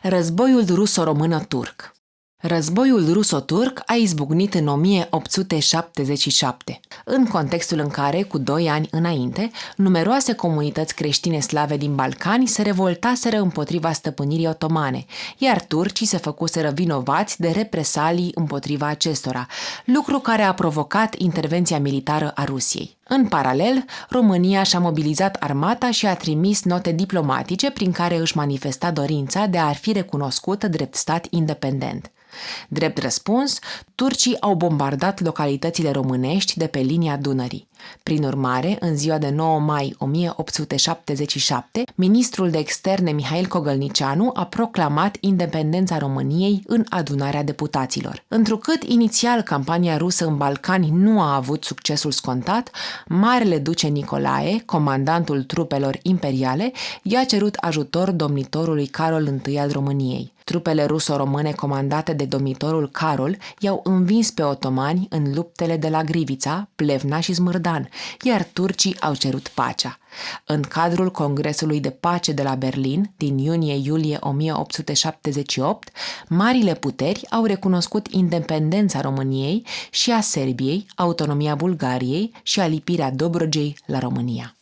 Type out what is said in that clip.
Războiul ruso-română-turc. Războiul ruso-turc a izbucnit în 1877, în contextul în care, cu 2 ani înainte, numeroase comunități creștine slave din Balcani se revoltaseră împotriva stăpânirii otomane, iar turcii se făcuseră vinovați de represalii împotriva acestora, lucru care a provocat intervenția militară a Rusiei. În paralel, România și-a mobilizat armata și a trimis note diplomatice prin care își manifesta dorința de a fi recunoscută drept stat independent. Drept răspuns, turcii au bombardat localitățile românești de pe linia Dunării. Prin urmare, în ziua de 9 mai 1877, ministrul de externe Mihail Cogălnicianu a proclamat independența României în adunarea deputaților. Întrucât inițial campania rusă în Balcani nu a avut succesul scontat, Marele Duce Nicolae, comandantul trupelor imperiale, i-a cerut ajutor domnitorului Carol I al României. Trupele ruso-române comandate de domnitorul Carol i-au învins pe otomani în luptele de la Grivița, Plevna și Smârdan, iar turcii au cerut pacea. În cadrul Congresului de Pace de la Berlin, din iunie-iulie 1878, marile puteri au recunoscut independența României și a Serbiei, autonomia Bulgariei și alipirea Dobrogei la România.